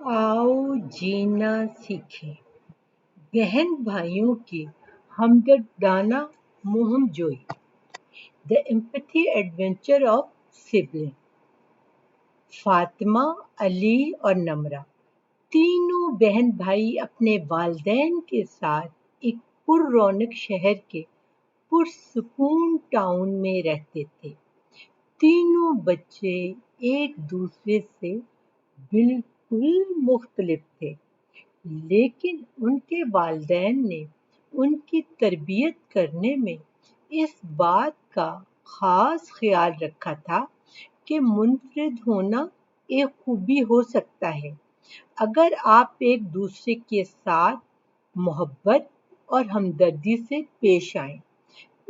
आओ जीना सीखें बहन भाइयों की हमदर्दाना मुहिम जोई the empathy adventure of sibling. Fatima, Ali और नमरा तीनों बहन भाई अपने वालिदैन के साथ एक पुररौनक शहर के पुरसुकून टाउन में रहते थे। तीनों बच्चे एक दूसरे से बिल्कुल मुख्तलिफ थे, लेकिन उनके वालिदैन ने उनकी तरबियत करने में इस बात का खास ख्याल रखा था कि मुनफरिद होना एक खूबी हो सकता है अगर आप एक दूसरे के साथ मोहब्बत और हमदर्दी से पेश आएं।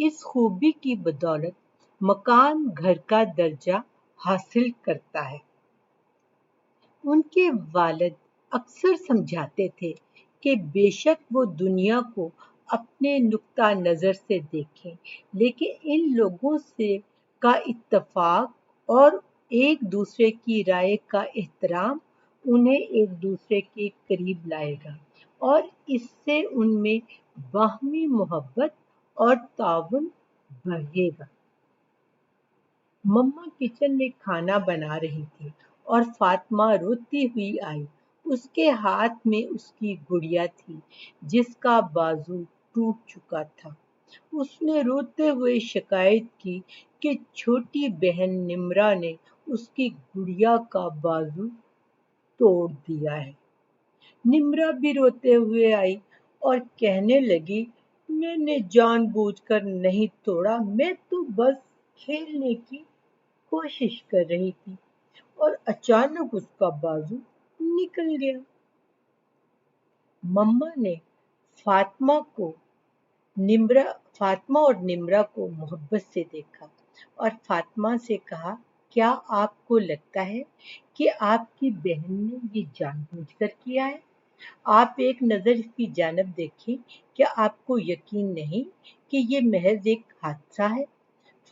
इस खूबी की बदौलत मकान घर का दर्जा हासिल करता है। उनके वालिद अक्सर समझाते थे कि बेशक वो दुनिया को अपने नुक्ता नज़र से देखें, लेकिन इन लोगों से का इत्तेफाक और एक दूसरे की राय का एहतराम उन्हें एक दूसरे के करीब लाएगा और इससे उनमें बाहमी मोहब्बत और ताउन बढ़ेगा। मम्मा किचन में खाना बना रही थी और फातिमा रोती हुई आई। उसके हाथ में उसकी गुड़िया थी जिसका बाजू टूट चुका था। उसने रोते हुए शिकायत की कि छोटी बहन निम्रा ने उसकी गुड़िया का बाजू तोड़ दिया है। निम्रा भी रोते हुए आई और कहने लगी, मैंने जानबूझकर नहीं तोड़ा, मैं तो बस खेलने की कोशिश कर रही थी और अचानक उसका बाजू निकल गया। मम्मा ने फातिमा को फातिमा और निम्रा को मोहब्बत से देखा और फातिमा से कहा, क्या आपको लगता है कि आपकी बहन ने ये जानबूझकर किया है? आप एक नज़र इसकी जानिब देखें, क्या आपको यकीन नहीं कि ये महज एक हादसा है?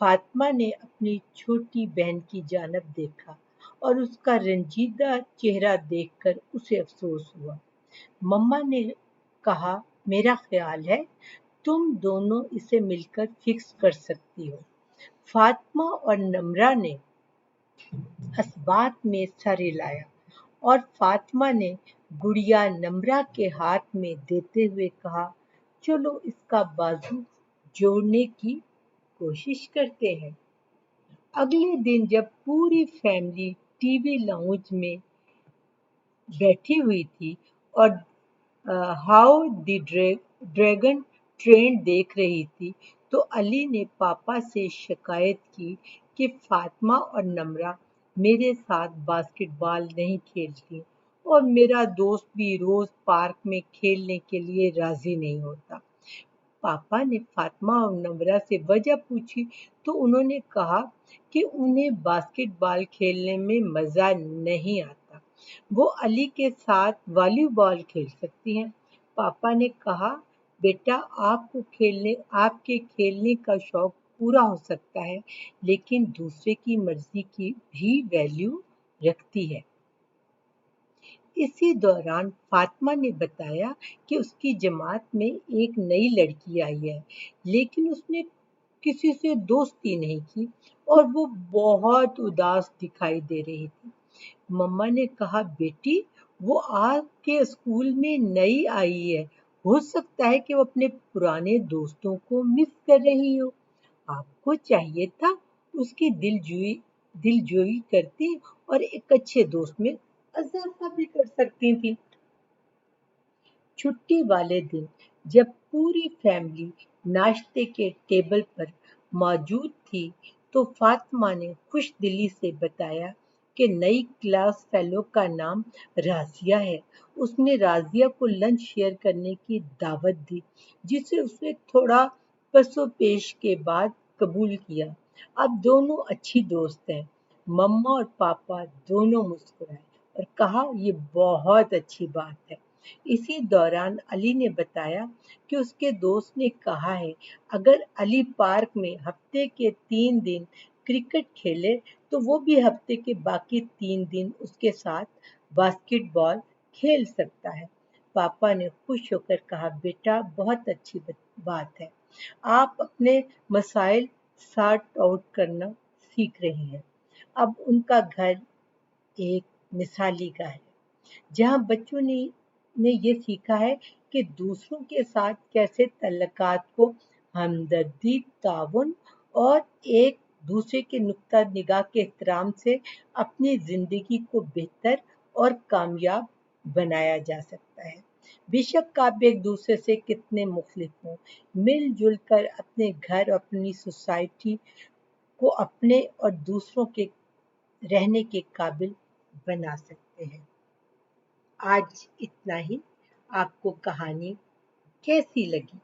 फातिमा ने अपनी छोटी बहन की जानिब देखा और उसका रंजीदा चेहरा देखकर उसे अफसोस हुआ। मम्मा ने कहा, मेरा ख्याल है तुम दोनों इसे मिलकर फिक्स कर सकती हो। फातिमा और नम्रा ने असबात में सर हिलाया और फातिमा ने गुड़िया नम्रा के हाथ में देते हुए कहा, चलो इसका बाजू जोड़ने की कोशिश करते हैं। अगले दिन जब पूरी फैमिली टीवी लाउंज में बैठी हुई थी और हाउ द ड्रैगन ट्रेन देख रही थी, तो अली ने पापा से शिकायत की कि फातिमा और नम्रा मेरे साथ बास्केटबॉल नहीं खेलती और मेरा दोस्त भी रोज पार्क में खेलने के लिए राजी नहीं होता। पापा ने फातिमा और नम्रा से वजह पूछी तो उन्होंने कहा कि उन्हें बास्केटबॉल खेलने में मज़ा नहीं आता, वो अली के साथ वॉलीबॉल खेल सकती हैं। पापा ने कहा, बेटा आपके खेलने का शौक पूरा हो सकता है, लेकिन दूसरे की मर्जी की भी वैल्यू रखती है। इसी दौरान फातिमा ने बताया कि उसकी जमात में एक नई लड़की आई है, लेकिन उसने किसी से दोस्ती नहीं की और वो बहुत उदास दिखाई दे रही थी। मम्मा ने कहा, बेटी वो आपके स्कूल में नई आई है, हो सकता है कि वो अपने पुराने दोस्तों को मिस कर रही हो। आपको चाहिए था उसकी दिलजोई करती और एक अच्छे दोस्त में इजाफा भी कर सकती थी। छुट्टी वाले दिन जब पूरी फैमिली नाश्ते के टेबल पर मौजूद थी, तो फातिमा ने खुश दिली से बताया कि नई क्लास फेलो का नाम राजिया है। उसने राजिया को लंच शेयर करने की दावत दी, जिसे उसने थोड़ा पसोपेश के बाद कबूल किया। अब दोनों अच्छी दोस्त हैं। मम्मा और पापा दोनों मुस्कुराए और कहा, ये बहुत अच्छी बात है। इसी दौरान अली ने बताया कि उसके दोस्त ने कहा है, अगर अली पार्क में हफ्ते के 3 दिन क्रिकेट खेले तो वो भी हफ्ते के बाकी 3 दिन उसके साथ बास्केटबॉल खेल सकता है। पापा ने खुश होकर कहा, बेटा बहुत अच्छी बात है, आप अपने मसाइल सॉर्ट आउट करना सीख रही हैं। अब उनका घर एक मिसाली का है जहां बच्चों ने ये सीखा है कि दूसरों के साथ कैसे तल्लुकात को हमदर्दी, ताउन और एक दूसरे के नुक्ता निगाह के एहतराम से अपनी जिंदगी को बेहतर और कामयाब बनाया जा सकता है। बेशक आप एक दूसरे से कितने मुख्तलिफ हों, मिलजुल कर अपने घर, अपनी सोसाइटी को अपने और दूसरों के रहने के काबिल बना सकते हैं। आज इतना ही। आपको कहानी कैसी लगी?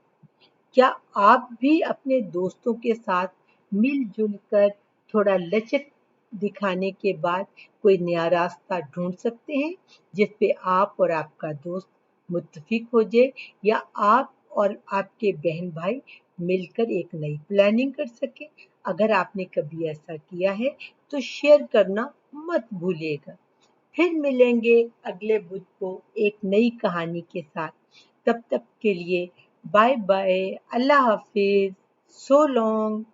क्या आप भी अपने दोस्तों के साथ मिलजुल कर थोड़ा लचक दिखाने के बाद कोई नया रास्ता ढूंढ सकते हैं जिस पे आप और आपका दोस्त मुत्तफिक हो जाए, या आप और आपके बहन भाई मिलकर एक नई प्लानिंग कर सके? अगर आपने कभी ऐसा किया है तो शेयर करना मत भूलिएगा। फिर मिलेंगे अगले बुध को एक नई कहानी के साथ। तब तक के लिए बाय बाय, अल्लाह हाफिज, सो लॉन्ग।